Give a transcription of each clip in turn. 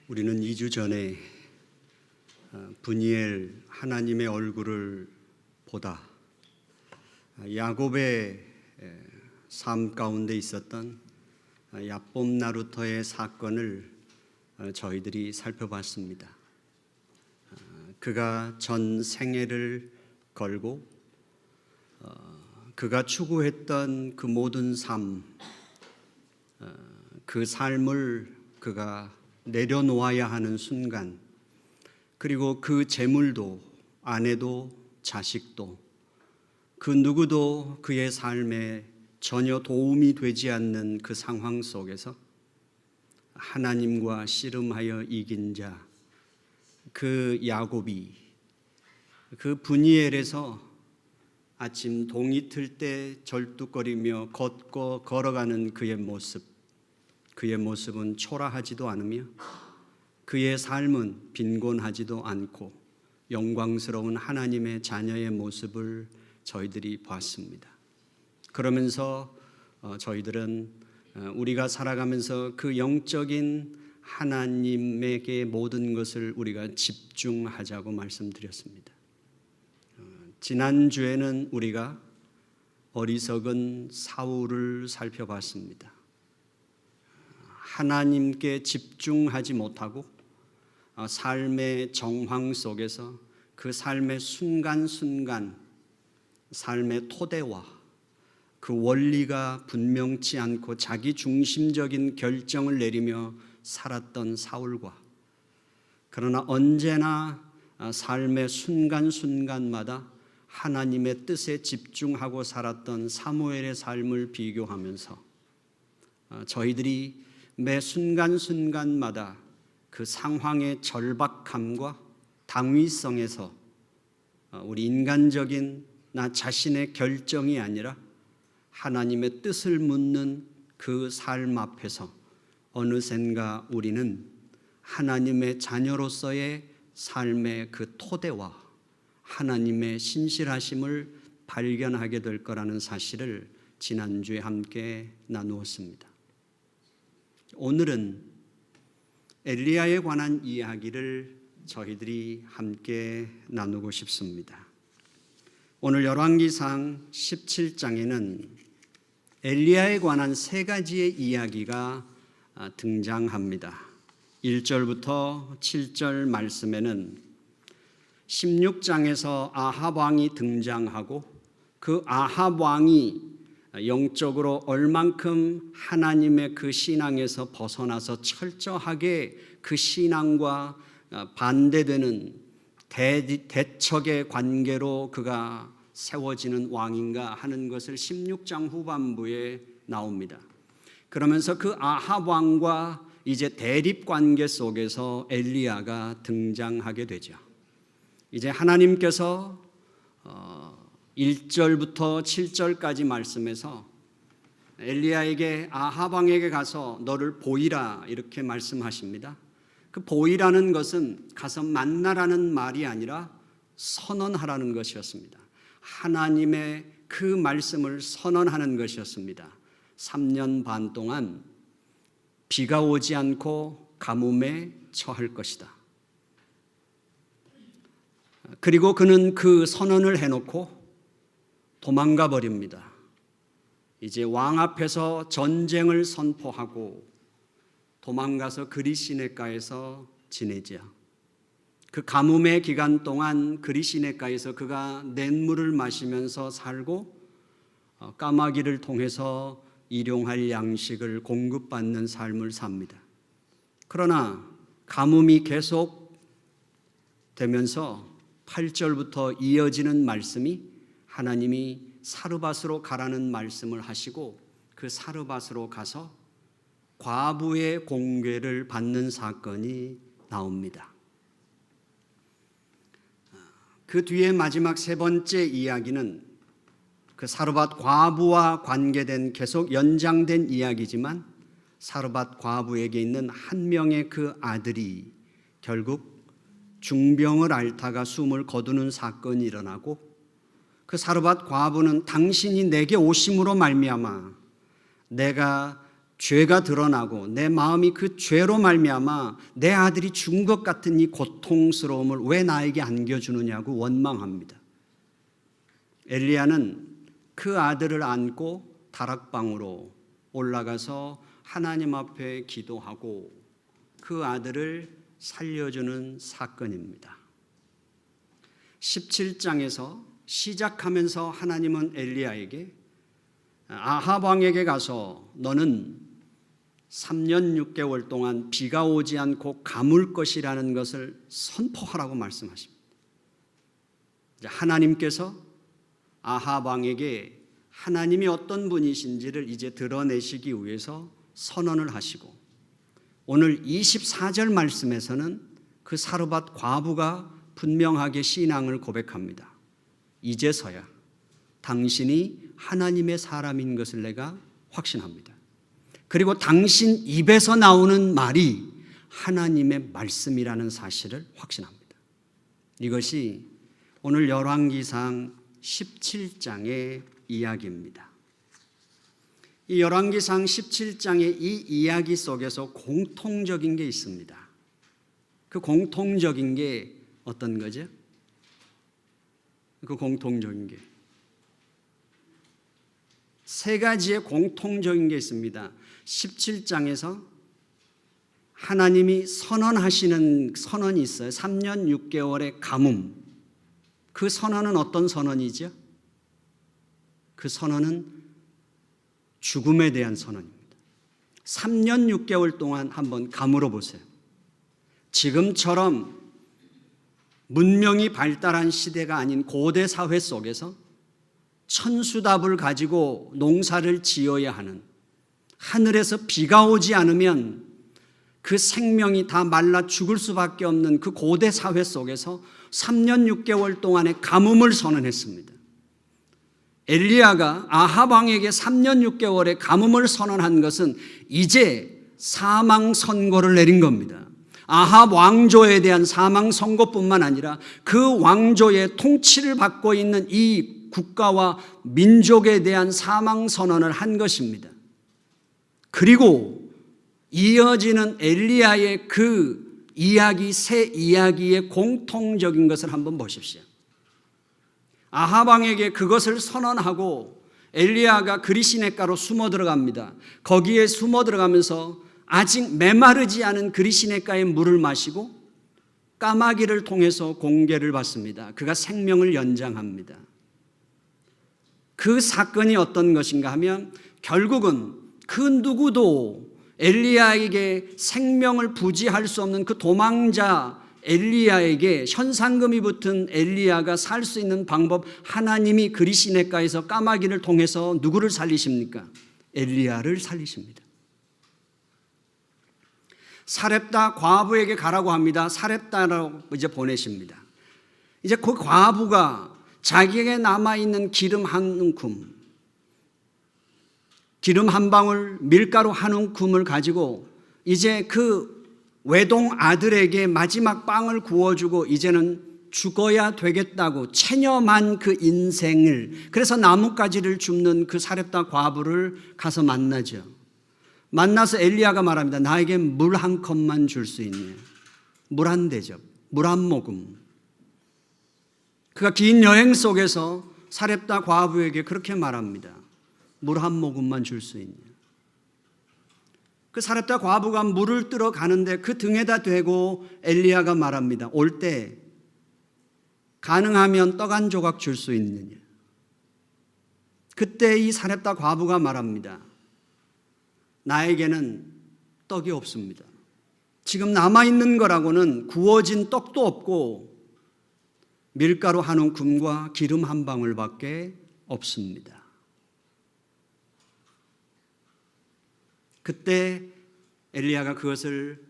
우리는 2주 전에 브니엘 하나님의 얼굴을 보다 야곱의 삶 가운데 있었던 야폼 나루터의 사건을 저희들이 살펴봤습니다. 그가 전 생애를 걸고 그가 추구했던 그 모든 삶, 그 삶을 그가 내려놓아야 하는 순간, 그리고 그 재물도 아내도 자식도 그 누구도 그의 삶에 전혀 도움이 되지 않는 그 상황 속에서 하나님과 씨름하여 이긴 자, 그 야곱이 그 브니엘에서 아침 동이 틀 때 절뚝거리며 걸어가는 그의 모습은 초라하지도 않으며 그의 삶은 빈곤하지도 않고 영광스러운 하나님의 자녀의 모습을 저희들이 봤습니다. 그러면서 저희들은 우리가 살아가면서 그 영적인 하나님에게 모든 것을 우리가 집중하자고 말씀드렸습니다. 지난주에는 우리가 어리석은 사울을 살펴봤습니다. 하나님께 집중하지 못하고 삶의 정황 속에서 그 삶의 순간순간 삶의 토대와 그 원리가 분명치 않고 자기 중심적인 결정을 내리며 살았던 사울과, 그러나 언제나 삶의 순간순간마다 하나님의 뜻에 집중하고 살았던 사무엘의 삶을 비교하면서 저희들이 매 순간순간마다 그 상황의 절박함과 당위성에서 우리 인간적인 나 자신의 결정이 아니라 하나님의 뜻을 묻는 그 삶 앞에서 어느샌가 우리는 하나님의 자녀로서의 삶의 그 토대와 하나님의 신실하심을 발견하게 될 거라는 사실을 지난주에 함께 나누었습니다. 오늘은 엘리야에 관한 이야기를 저희들이 함께 나누고 싶습니다. 오늘 열왕기상 17장에는 엘리야에 관한 세 가지의 이야기가 등장합니다. 1절부터 7절 말씀에는 16장에서 아합 왕이 등장하고 그 아합 왕이 영적으로 얼만큼 하나님의 그 신앙에서 벗어나서 철저하게 그 신앙과 반대되는 대척의 관계로 그가 세워지는 왕인가 하는 것을 16장 후반부에 나옵니다. 그러면서 그 아합 왕과 이제 대립 관계 속에서 엘리야가 등장하게 되죠. 이제 하나님께서 1절부터 7절까지 말씀해서 엘리야에게 아합 왕에게 가서 너를 보이라 이렇게 말씀하십니다. 그 보이라는 것은 가서 만나라는 말이 아니라 선언하라는 것이었습니다. 하나님의 그 말씀을 선언하는 것이었습니다. 3년 반 동안 비가 오지 않고 가뭄에 처할 것이다. 그리고 그는 그 선언을 해놓고 도망가 버립니다. 이제 왕 앞에서 전쟁을 선포하고 도망가서 그리시네가에서 지내죠. 그 가뭄의 기간 동안 그리시네가에서 그가 냇물을 마시면서 살고 까마귀를 통해서 일용할 양식을 공급받는 삶을 삽니다. 그러나 가뭄이 계속 되면서 8절부터 이어지는 말씀이 하나님이 사르밧으로 가라는 말씀을 하시고 그 사르밧으로 가서 과부의 공궤를 받는 사건이 나옵니다. 그 뒤에 마지막 세 번째 이야기는 그 사르밧 과부와 관계된 계속 연장된 이야기지만 사르밧 과부에게 있는 한 명의 그 아들이 결국 중병을 앓다가 숨을 거두는 사건이 일어나고 그 사르밧 과부는 당신이 내게 오심으로 말미암아 내가 죄가 드러나고 내 마음이 그 죄로 말미암아 내 아들이 죽은 것 같은 이 고통스러움을 왜 나에게 안겨주느냐고 원망합니다. 엘리야는 그 아들을 안고 다락방으로 올라가서 하나님 앞에 기도하고 그 아들을 살려주는 사건입니다. 17장에서 시작하면서 하나님은 엘리야에게 아합 왕에게 가서 너는 3년 6개월 동안 비가 오지 않고 가물 것이라는 것을 선포하라고 말씀하십니다. 하나님께서 아합 왕에게 하나님이 어떤 분이신지를 이제 드러내시기 위해서 선언을 하시고 오늘 24절 말씀에서는 그 사르밧 과부가 분명하게 신앙을 고백합니다. 이제서야 당신이 하나님의 사람인 것을 내가 확신합니다. 그리고 당신 입에서 나오는 말이 하나님의 말씀이라는 사실을 확신합니다. 이것이 오늘 열왕기상 17장의 이야기입니다. 이 열왕기상 17장의 이 이야기 속에서 공통적인 게 있습니다. 그 공통적인 게 어떤 거죠? 그 공통적인 게 세 가지의 공통적인 게 있습니다. 17장에서 하나님이 선언하시는 선언이 있어요. 3년 6개월의 가뭄. 그 선언은 어떤 선언이죠? 그 선언은 죽음에 대한 선언입니다. 3년 6개월 동안 한번 가물어 보세요. 지금처럼 문명이 발달한 시대가 아닌 고대 사회 속에서 천수답을 가지고 농사를 지어야 하는, 하늘에서 비가 오지 않으면 그 생명이 다 말라 죽을 수밖에 없는 그 고대 사회 속에서 3년 6개월 동안의 가뭄을 선언했습니다. 엘리야가 아합 왕에게 3년 6개월의 가뭄을 선언한 것은 이제 사망 선고를 내린 겁니다. 아합 왕조에 대한 사망 선고뿐만 아니라 그 왕조의 통치를 받고 있는 이 국가와 민족에 대한 사망 선언을 한 것입니다. 그리고 이어지는 엘리야의 그 이야기, 새 이야기의 공통적인 것을 한번 보십시오. 아합 왕에게 그것을 선언하고 엘리야가 그리시네가로 숨어 들어갑니다. 거기에 숨어 들어가면서 아직 메마르지 않은 그리시네가의 물을 마시고 까마귀를 통해서 공개를 받습니다. 그가 생명을 연장합니다. 그 사건이 어떤 것인가 하면 결국은 그 누구도 엘리야에게 생명을 부지할 수 없는 그 도망자 엘리야에게 현상금이 붙은 엘리야가 살 수 있는 방법, 하나님이 그리시네가에서 까마귀를 통해서 누구를 살리십니까? 엘리야를 살리십니다. 사렙다 과부에게 가라고 합니다. 사렙다라고 이제 보내십니다. 이제 그 과부가 자기에게 남아있는 기름 한 움큼, 기름 한 방울, 밀가루 한 움큼을 가지고 이제 그 외동 아들에게 마지막 빵을 구워주고 이제는 죽어야 되겠다고 체념한 그 인생을, 그래서 나뭇가지를 줍는 그 사렙다 과부를 가서 만나죠. 만나서 엘리야가 말합니다. 나에게 물 한 컵만 줄 수 있냐? 물 한 대접, 물 한 모금. 그가 긴 여행 속에서 사렙다 과부에게 그렇게 말합니다. 물 한 모금만 줄 수 있냐? 그 사렙다 과부가 물을 뜨러 가는데 그 등에다 대고 엘리야가 말합니다. 올 때 가능하면 떡 한 조각 줄 수 있느냐? 그때 이 사렙다 과부가 말합니다. 나에게는 떡이 없습니다. 지금 남아있는 거라고는 구워진 떡도 없고 밀가루 한 움큼과 기름 한 방울밖에 없습니다. 그때 엘리야가 그것을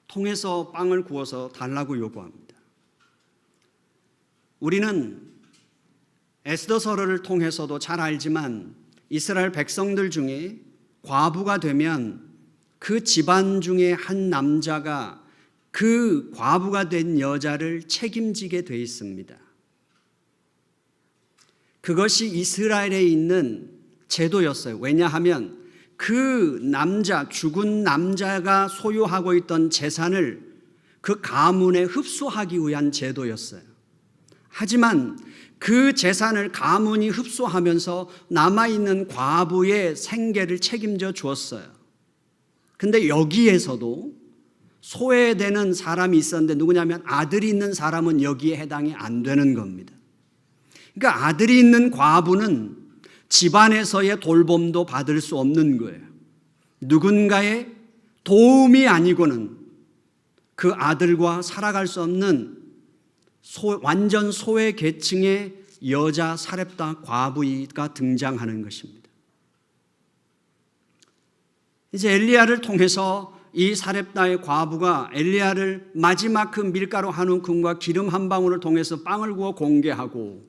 통해서 빵을 구워서 달라고 요구합니다. 우리는 에스더서를 통해서도 잘 알지만 이스라엘 백성들 중에 과부가 되면 그 집안 중에 한 남자가 그 과부가 된 여자를 책임지게 돼 있습니다. 그것이 이스라엘에 있는 제도였어요. 왜냐하면 죽은 남자가 소유하고 있던 재산을 그 가문에 흡수하기 위한 제도였어요. 하지만 그 재산을 가문이 흡수하면서 남아있는 과부의 생계를 책임져 주었어요. 근데 여기에서도 소외되는 사람이 있었는데 누구냐면 아들이 있는 사람은 여기에 해당이 안 되는 겁니다. 그러니까 아들이 있는 과부는 집안에서의 돌봄도 받을 수 없는 거예요. 누군가의 도움이 아니고는 그 아들과 살아갈 수 없는 완전 소외 계층의 여자 사렙다 과부가 등장하는 것입니다. 이제 엘리야를 통해서 이 사렙다의 과부가 엘리야를 마지막 그 밀가루 한 움큼과 기름 한 방울을 통해서 빵을 구워 공개하고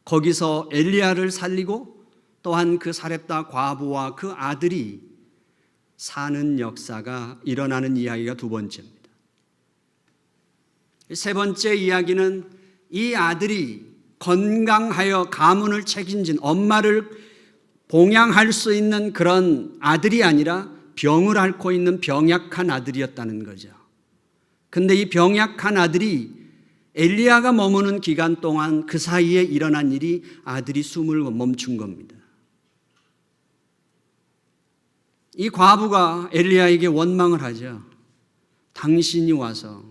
거기서 엘리야를 살리고 또한 그 사렙다 과부와 그 아들이 사는 역사가 일어나는 이야기가 두 번째입니다. 세 번째 이야기는 이 아들이 건강하여 가문을 책임진 엄마를 봉양할 수 있는 그런 아들이 아니라 병을 앓고 있는 병약한 아들이었다는 거죠. 그런데 이 병약한 아들이 엘리야가 머무는 기간 동안 그 사이에 일어난 일이 아들이 숨을 멈춘 겁니다. 이 과부가 엘리야에게 원망을 하죠. 당신이 와서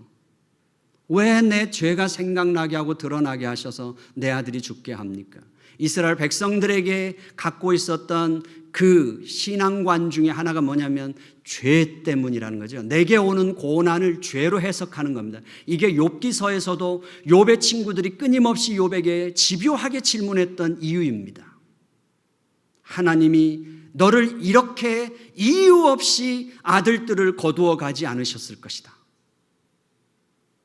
왜 내 죄가 생각나게 하고 드러나게 하셔서 내 아들이 죽게 합니까? 이스라엘 백성들에게 갖고 있었던 그 신앙관 중에 하나가 뭐냐면 죄 때문이라는 거죠. 내게 오는 고난을 죄로 해석하는 겁니다. 이게 욥기서에서도 욥의 친구들이 끊임없이 욥에게 집요하게 질문했던 이유입니다. 하나님이 너를 이렇게 이유 없이 아들들을 거두어 가지 않으셨을 것이다.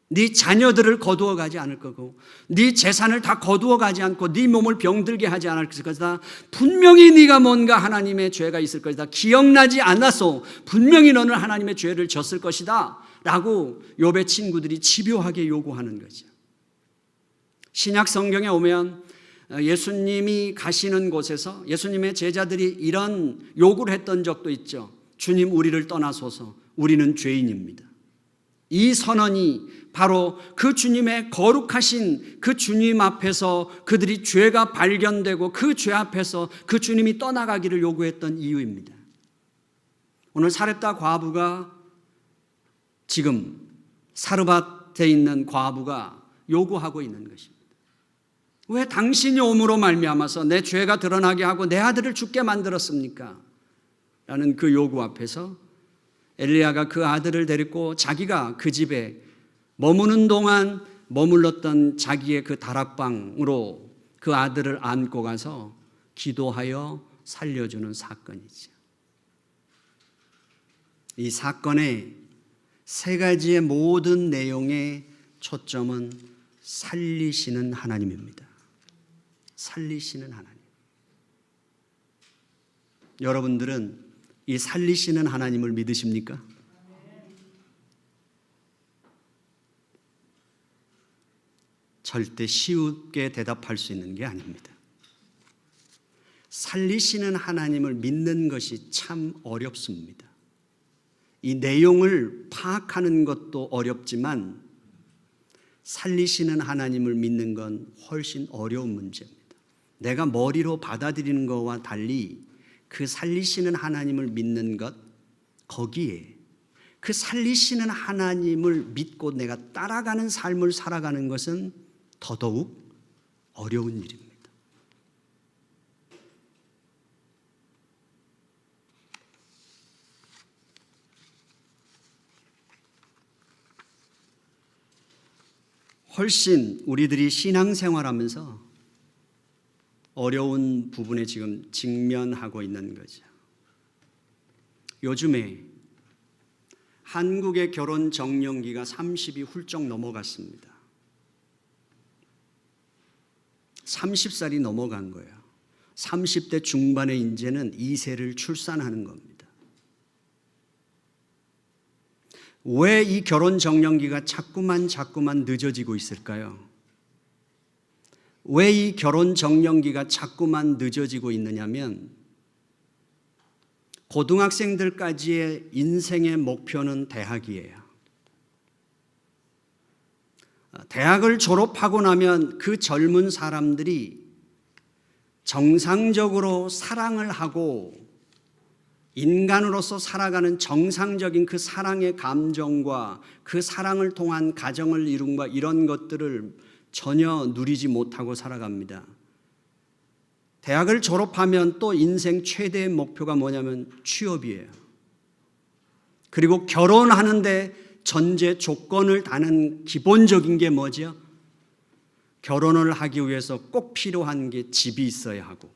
네 자녀들을 거두어 가지 않을 거고 네 재산을 다 거두어 가지 않고 네 몸을 병들게 하지 않을 것이다. 분명히 네가 뭔가 하나님의 죄가 있을 것이다. 기억나지 않아서 분명히 너는 하나님의 죄를 졌을 것이다 라고 욥의 친구들이 집요하게 요구하는 거죠. 신약 성경에 오면 예수님이 가시는 곳에서 예수님의 제자들이 이런 요구를 했던 적도 있죠. 주님, 우리를 떠나소서, 우리는 죄인입니다. 이 선언이 바로 그 주님의 거룩하신 그 주님 앞에서 그들이 죄가 발견되고 그 죄 앞에서 그 주님이 떠나가기를 요구했던 이유입니다. 오늘 사렙다 과부가 지금 사르밧에 있는 과부가 요구하고 있는 것입니다. 왜 당신이 옴으로 말미암아서 내 죄가 드러나게 하고 내 아들을 죽게 만들었습니까? 라는 그 요구 앞에서 엘리야가 그 아들을 데리고 자기가 그 집에 머무는 동안 머물렀던 자기의 그 다락방으로 그 아들을 안고 가서 기도하여 살려주는 사건이죠. 이 사건의 세 가지의 모든 내용의 초점은 살리시는 하나님입니다. 살리시는 하나님. 여러분들은 이 살리시는 하나님을 믿으십니까? 절대 쉽게 대답할 수 있는 게 아닙니다. 살리시는 하나님을 믿는 것이 참 어렵습니다. 이 내용을 파악하는 것도 어렵지만 살리시는 하나님을 믿는 건 훨씬 어려운 문제입니다. 내가 머리로 받아들이는 것과 달리 그 살리시는 하나님을 믿는 것, 거기에 그 살리시는 하나님을 믿고 내가 따라가는 삶을 살아가는 것은 더더욱 어려운 일입니다. 훨씬 우리들이 신앙생활하면서 어려운 부분에 지금 직면하고 있는 거죠. 요즘에 한국의 결혼 적령기가 30이 훌쩍 넘어갔습니다. 30살이 넘어간 거예요. 30대 중반에 이제는 2세를 출산하는 겁니다. 왜 이 결혼 적령기가 자꾸만 늦어지고 있을까요? 왜 이 결혼 적령기가 자꾸만 늦어지고 있느냐면 고등학생들까지의 인생의 목표는 대학이에요. 대학을 졸업하고 나면 그 젊은 사람들이 정상적으로 사랑을 하고 인간으로서 살아가는 정상적인 그 사랑의 감정과 그 사랑을 통한 가정을 이룬과 이런 것들을 전혀 누리지 못하고 살아갑니다. 대학을 졸업하면 또 인생 최대의 목표가 뭐냐면 취업이에요. 그리고 결혼하는데 전제 조건을 다는 기본적인 게 뭐죠? 결혼을 하기 위해서 꼭 필요한 게 집이 있어야 하고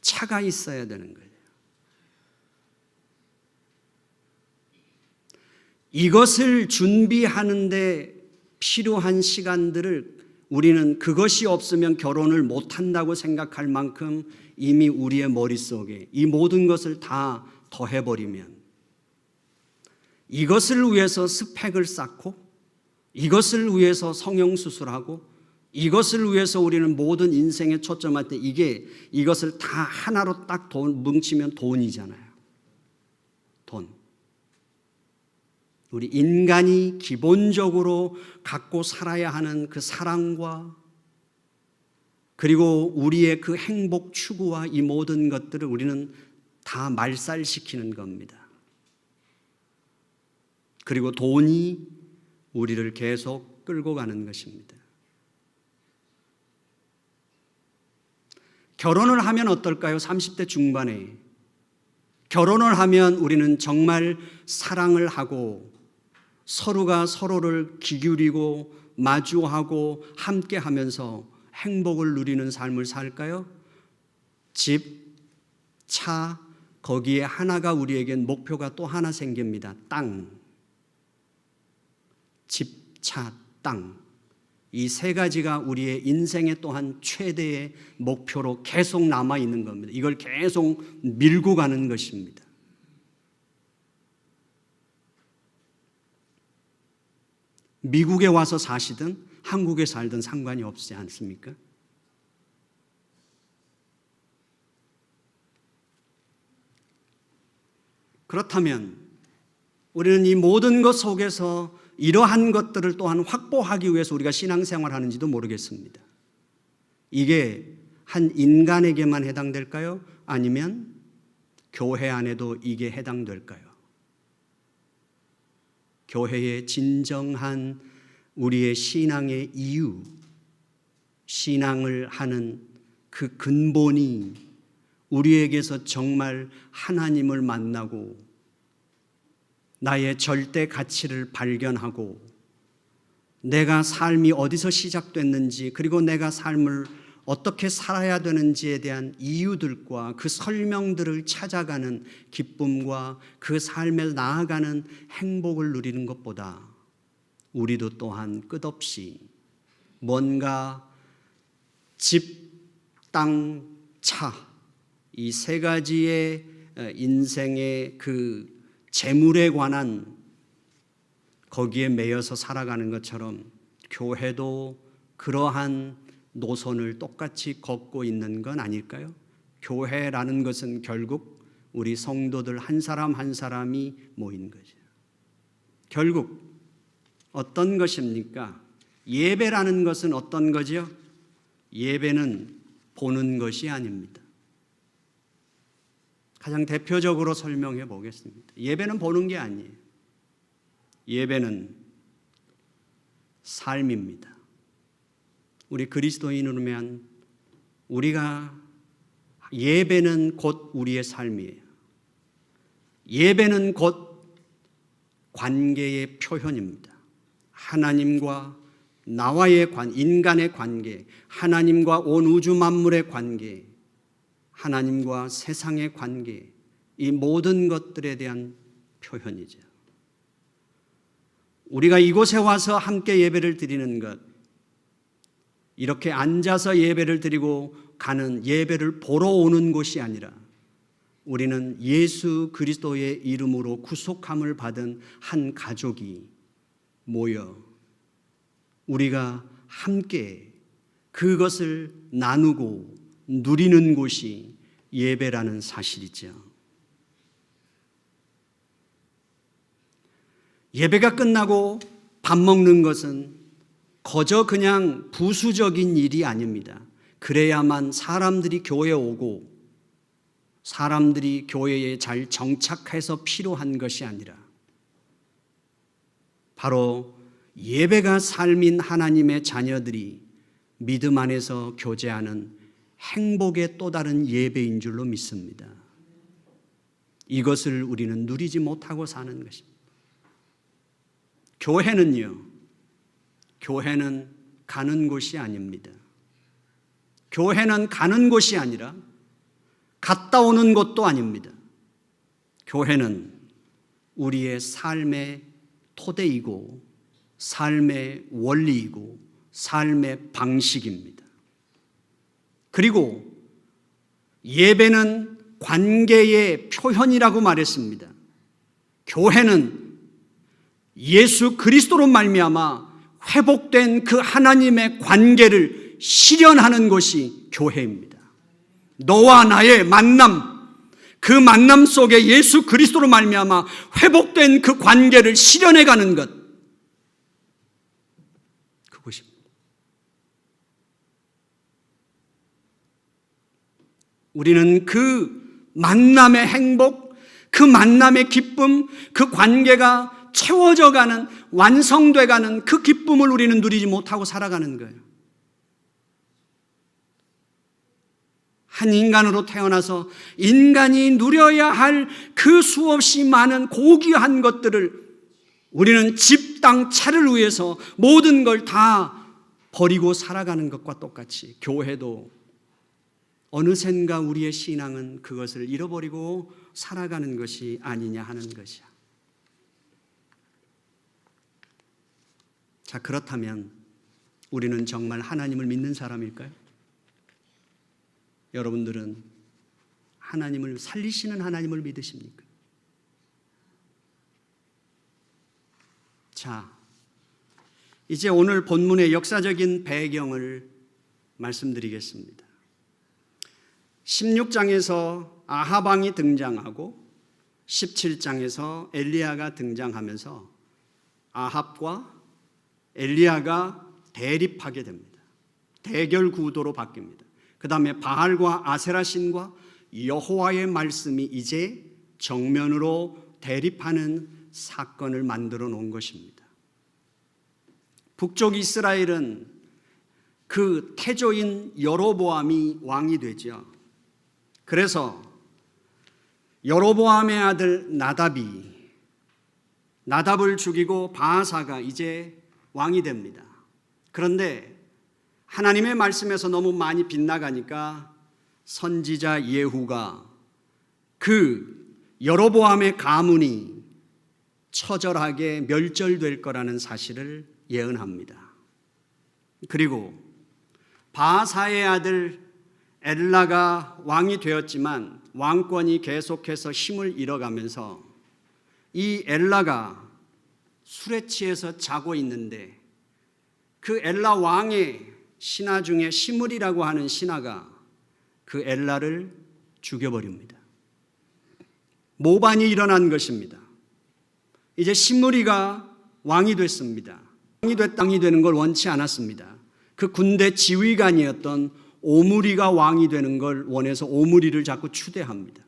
차가 있어야 되는 거예요. 이것을 준비하는데 필요한 시간들을 우리는 그것이 없으면 결혼을 못한다고 생각할 만큼 이미 우리의 머릿속에 이 모든 것을 다 더해버리면 이것을 위해서 스펙을 쌓고 이것을 위해서 성형수술하고 이것을 위해서 우리는 모든 인생에 초점할 때 이것을 다 하나로 딱 뭉치면 돈이잖아요. 돈. 우리 인간이 기본적으로 갖고 살아야 하는 그 사랑과 그리고 우리의 그 행복 추구와 이 모든 것들을 우리는 다 말살시키는 겁니다. 그리고 돈이 우리를 계속 끌고 가는 것입니다. 결혼을 하면 어떨까요? 30대 중반에 결혼을 하면 우리는 정말 사랑을 하고 서로가 서로를 기울이고 마주하고 함께 하면서 행복을 누리는 삶을 살까요? 집, 차, 거기에 하나가 우리에겐 목표가 또 하나 생깁니다. 땅. 집, 차, 땅. 이 세 가지가 우리의 인생의 또한 최대의 목표로 계속 남아있는 겁니다. 이걸 계속 밀고 가는 것입니다. 미국에 와서 사시든 한국에 살든 상관이 없지 않습니까? 그렇다면 우리는 이 모든 것 속에서 이러한 것들을 또한 확보하기 위해서 우리가 신앙생활을 하는지도 모르겠습니다. 이게 한 인간에게만 해당될까요? 아니면 교회 안에도 이게 해당될까요? 교회의 진정한 우리의 신앙의 이유, 신앙을 하는 그 근본이 우리에게서 정말 하나님을 만나고 나의 절대 가치를 발견하고 내가 삶이 어디서 시작됐는지 그리고 내가 삶을 어떻게 살아야 되는지에 대한 이유들과 그 설명들을 찾아가는 기쁨과 그 삶에 나아가는 행복을 누리는 것보다 우리도 또한 끝없이 뭔가 집, 땅, 차 이 세 가지의 인생의 그 재물에 관한 거기에 매여서 살아가는 것처럼 교회도 그러한 노선을 똑같이 걷고 있는 건 아닐까요? 교회라는 것은 결국 우리 성도들 한 사람 한 사람이 모인 거죠. 결국 어떤 것입니까? 예배라는 것은 어떤 거죠? 예배는 보는 것이 아닙니다. 가장 대표적으로 설명해 보겠습니다. 예배는 보는 게 아니에요. 예배는 삶입니다. 우리 그리스도인이라면 우리가 예배는 곧 우리의 삶이에요. 예배는 곧 관계의 표현입니다. 하나님과 나와의 인간의 관계, 하나님과 온 우주 만물의 관계, 하나님과 세상의 관계, 이 모든 것들에 대한 표현이죠. 우리가 이곳에 와서 함께 예배를 드리는 것, 이렇게 앉아서 예배를 드리고 가는 예배를 보러 오는 곳이 아니라 우리는 예수 그리스도의 이름으로 구속함을 받은 한 가족이 모여 우리가 함께 그것을 나누고 누리는 곳이 예배라는 사실이죠. 예배가 끝나고 밥 먹는 것은 거저 그냥 부수적인 일이 아닙니다. 그래야만 사람들이 교회에 오고 사람들이 교회에 잘 정착해서 필요한 것이 아니라 바로 예배가 삶인 하나님의 자녀들이 믿음 안에서 교제하는 행복의 또 다른 예배인 줄로 믿습니다. 이것을 우리는 누리지 못하고 사는 것입니다. 교회는 가는 곳이 아닙니다. 교회는 가는 곳이 아니라 갔다 오는 곳도 아닙니다. 교회는 우리의 삶의 토대이고 삶의 원리이고 삶의 방식입니다. 그리고 예배는 관계의 표현이라고 말했습니다. 교회는 예수 그리스도로 말미암아 회복된 그 하나님의 관계를 실현하는 것이 교회입니다. 너와 나의 만남, 그 만남 속에 예수 그리스도로 말미암아 회복된 그 관계를 실현해 가는 것, 그것입니다. 우리는 그 만남의 행복, 그 만남의 기쁨, 그 관계가 채워져 가는, 완성돼 가는 그 기쁨을 우리는 누리지 못하고 살아가는 거예요. 한 인간으로 태어나서 인간이 누려야 할 그 수없이 많은 고귀한 것들을 우리는 집, 땅, 차를 위해서 모든 걸 다 버리고 살아가는 것과 똑같이 교회도 어느샌가 우리의 신앙은 그것을 잃어버리고 살아가는 것이 아니냐 하는 것이야. 자, 그렇다면 우리는 정말 하나님을 믿는 사람일까요? 여러분들은 하나님을 살리시는 하나님을 믿으십니까? 자, 이제 오늘 본문의 역사적인 배경을 말씀드리겠습니다. 16장에서 아합 왕이 등장하고 17장에서 엘리야가 등장하면서 아합과 엘리야가 대립하게 됩니다. 대결 구도로 바뀝니다. 그 다음에 바알과 아세라 신과 여호와의 말씀이 이제 정면으로 대립하는 사건을 만들어 놓은 것입니다. 북쪽 이스라엘은 그 태조인 여로보암이 왕이 되죠. 그래서 여로보암의 아들 나답을 죽이고 바아사가 이제 왕이 됩니다. 그런데 하나님의 말씀에서 너무 많이 빗나가니까 선지자 예후가 그 여로보암의 가문이 처절하게 멸절될 거라는 사실을 예언합니다. 그리고 바아사의 아들 엘라가 왕이 되었지만 왕권이 계속해서 힘을 잃어가면서 이 엘라가 술에 취해서 자고 있는데 그 엘라 왕의 신하 중에 시므리라고 하는 신하가 그 엘라를 죽여버립니다. 모반이 일어난 것입니다. 이제 시므리가 왕이 됐습니다. 왕이 되는 걸 원치 않았습니다. 그 군대 지휘관이었던 오므리가 왕이 되는 걸 원해서 오므리를 자꾸 추대합니다.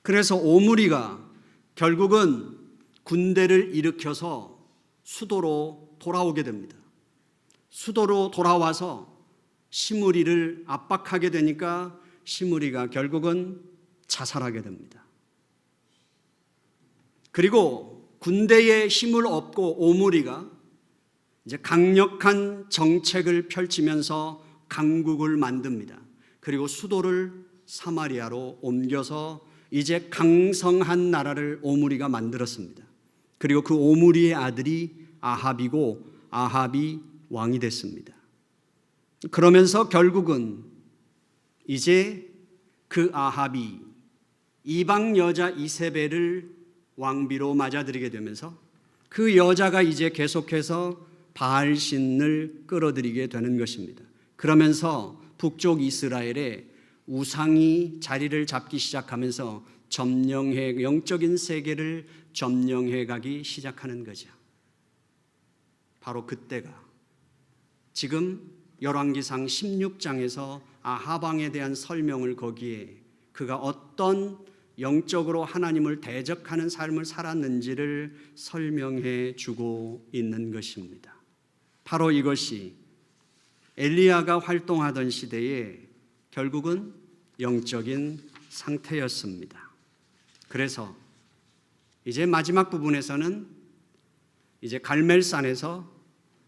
그래서 오므리가 결국은 군대를 일으켜서 수도로 돌아오게 됩니다. 수도로 돌아와서 시므리를 압박하게 되니까 시므리가 결국은 자살하게 됩니다. 그리고 군대에 힘을 얻고 오므리가 이제 강력한 정책을 펼치면서 강국을 만듭니다. 그리고 수도를 사마리아로 옮겨서 이제 강성한 나라를 오므리가 만들었습니다. 그리고 그 오므리의 아들이 아합이고 아합이 왕이 됐습니다. 그러면서 결국은 이제 그 아합이 이방 여자 이세벨을 왕비로 맞아들이게 되면서 그 여자가 이제 계속해서 바알신을 끌어들이게 되는 것입니다. 그러면서 북쪽 이스라엘에 우상이 자리를 잡기 시작하면서 영적인 세계를 점령해 가기 시작하는 거죠. 바로 그때가 지금 열왕기상 16장에서 아합 왕에 대한 설명을 거기에 그가 어떤 영적으로 하나님을 대적하는 삶을 살았는지를 설명해 주고 있는 것입니다. 바로 이것이 엘리야가 활동하던 시대에 결국은 영적인 상태였습니다. 그래서 이제 마지막 부분에서는 이제 갈멜산에서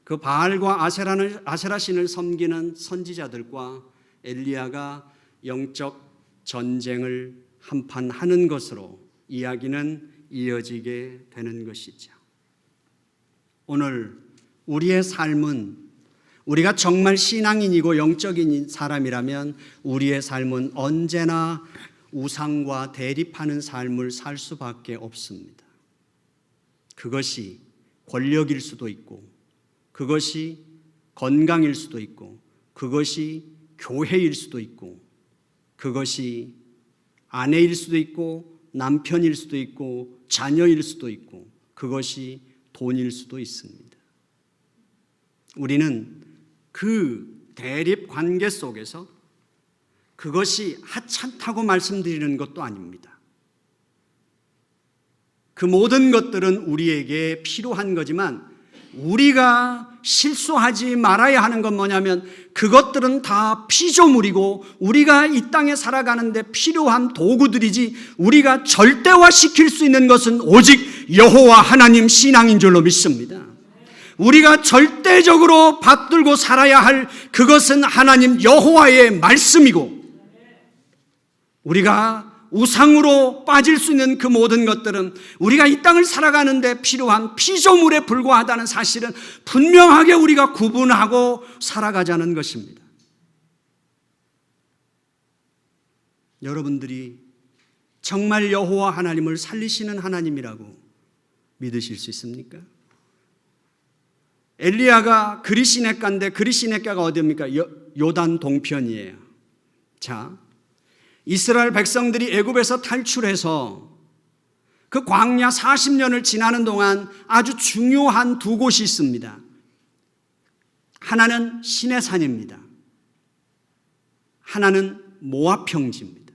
그 바알과 아세라 신을 섬기는 선지자들과 엘리야가 영적 전쟁을 한판 하는 것으로 이야기는 이어지게 되는 것이죠. 오늘 우리의 삶은, 우리가 정말 신앙인이고 영적인 사람이라면 우리의 삶은 언제나 우상과 대립하는 삶을 살 수밖에 없습니다. 그것이 권력일 수도 있고, 그것이 건강일 수도 있고, 그것이 교회일 수도 있고, 그것이 아내일 수도 있고, 남편일 수도 있고, 자녀일 수도 있고, 그것이 돈일 수도 있습니다. 우리는 그 대립 관계 속에서 그것이 하찮다고 말씀드리는 것도 아닙니다. 그 모든 것들은 우리에게 필요한 거지만 우리가 실수하지 말아야 하는 건 뭐냐면 그것들은 다 피조물이고 우리가 이 땅에 살아가는데 필요한 도구들이지 우리가 절대화시킬 수 있는 것은 오직 여호와 하나님 신앙인 줄로 믿습니다. 우리가 절대적으로 받들고 살아야 할 그것은 하나님 여호와의 말씀이고 우리가 우상으로 빠질 수 있는 그 모든 것들은 우리가 이 땅을 살아가는데 필요한 피조물에 불과하다는 사실은 분명하게 우리가 구분하고 살아가자는 것입니다. 여러분들이 정말 여호와 하나님을 살리시는 하나님이라고 믿으실 수 있습니까? 엘리야가 그리시네가인데 그리시네가가 어디입니까? 요단 동편이에요. 자, 이스라엘 백성들이 애굽에서 탈출해서 그 광야 40년을 지나는 동안 아주 중요한 두 곳이 있습니다. 하나는 시내산입니다. 하나는 모압 평지입니다.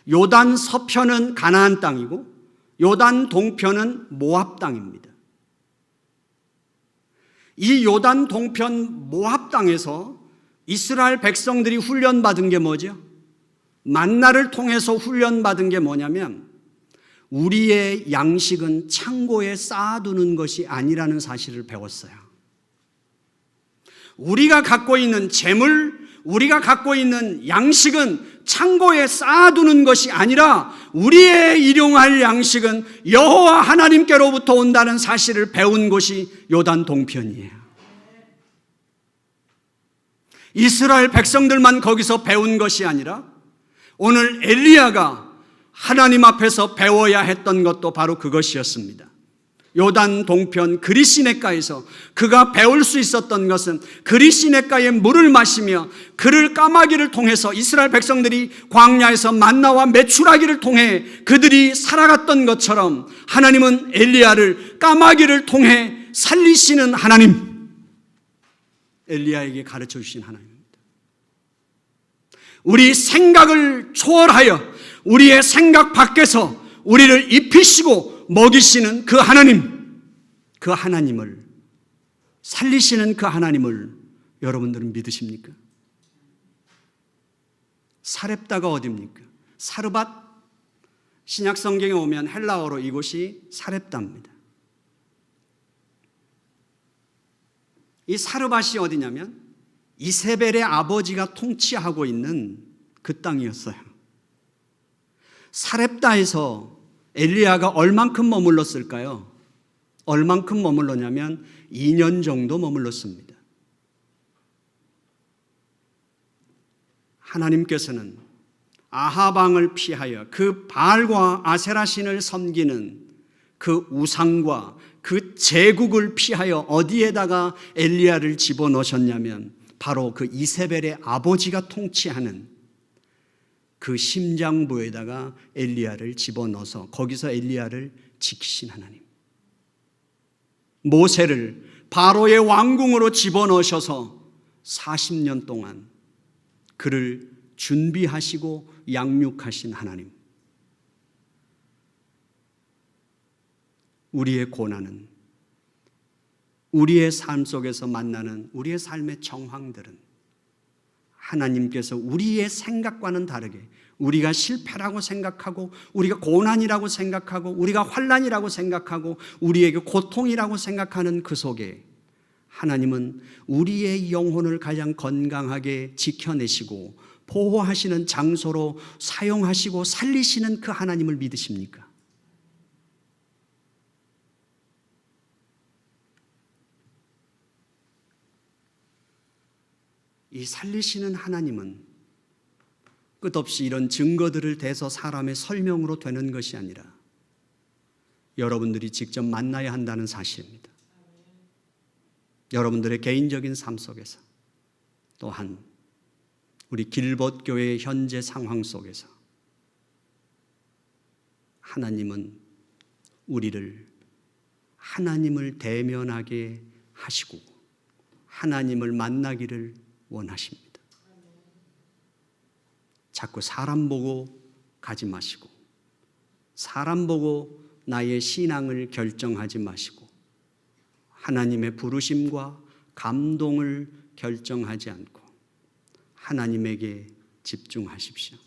요단 서편은 가나안 땅이고 요단 동편은 모압 땅입니다. 이 요단 동편 모압 땅에서 이스라엘 백성들이 훈련받은 게 뭐죠? 만나를 통해서 훈련받은 게 뭐냐면 우리의 양식은 창고에 쌓아두는 것이 아니라는 사실을 배웠어요. 우리가 갖고 있는 재물, 우리가 갖고 있는 양식은 창고에 쌓아두는 것이 아니라 우리의 일용할 양식은 여호와 하나님께로부터 온다는 사실을 배운 곳이 요단 동편이에요. 이스라엘 백성들만 거기서 배운 것이 아니라 오늘 엘리야가 하나님 앞에서 배워야 했던 것도 바로 그것이었습니다. 요단 동편 그리시네가에서 그가 배울 수 있었던 것은 그리시네가의 물을 마시며 그를 까마귀를 통해서 이스라엘 백성들이 광야에서 만나와 메추라기를 통해 그들이 살아갔던 것처럼 하나님은 엘리야를 까마귀를 통해 살리시는 하나님, 엘리야에게 가르쳐 주신 하나님. 우리 생각을 초월하여 우리의 생각 밖에서 우리를 입히시고 먹이시는 그 하나님, 그 하나님을 살리시는 그 하나님을 여러분들은 믿으십니까? 사렙다가 어디입니까? 사르밧. 신약 성경에 오면 헬라어로 이곳이 사렙다입니다. 이 사르밧이 어디냐면 이세벨의 아버지가 통치하고 있는 그 땅이었어요. 사렙다에서 엘리야가 얼만큼 머물렀을까요? 얼만큼 머물렀냐면 2년 정도 머물렀습니다. 하나님께서는 아합 왕을 피하여 그 바알과 아세라 신을 섬기는 그 우상과 그 제국을 피하여 어디에다가 엘리야를 집어넣으셨냐면 바로 그 이세벨의 아버지가 통치하는 그 심장부에다가 엘리야를 집어넣어서 거기서 엘리야를 지키신 하나님. 모세를 바로의 왕궁으로 집어넣으셔서 40년 동안 그를 준비하시고 양육하신 하나님. 우리의 고난은, 우리의 삶 속에서 만나는 우리의 삶의 정황들은 하나님께서 우리의 생각과는 다르게, 우리가 실패라고 생각하고, 우리가 고난이라고 생각하고, 우리가 환난이라고 생각하고, 우리에게 고통이라고 생각하는 그 속에 하나님은 우리의 영혼을 가장 건강하게 지켜내시고 보호하시는 장소로 사용하시고 살리시는 그 하나님을 믿으십니까? 이 살리시는 하나님은 끝없이 이런 증거들을 대서 사람의 설명으로 되는 것이 아니라 여러분들이 직접 만나야 한다는 사실입니다. 여러분들의 개인적인 삶 속에서, 또한 우리 길벗교회의 현재 상황 속에서 하나님은 우리를 하나님을 대면하게 하시고 하나님을 만나기를 원하십니다. 자꾸 사람 보고 가지 마시고, 사람 보고 나의 신앙을 결정하지 마시고, 하나님의 부르심과 감동을 결정하지 않고 하나님에게 집중하십시오.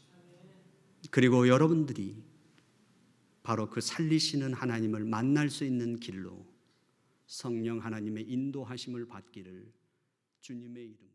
그리고 여러분들이 바로 그 살리시는 하나님을 만날 수 있는 길로 성령 하나님의 인도하심을 받기를 주님의 이름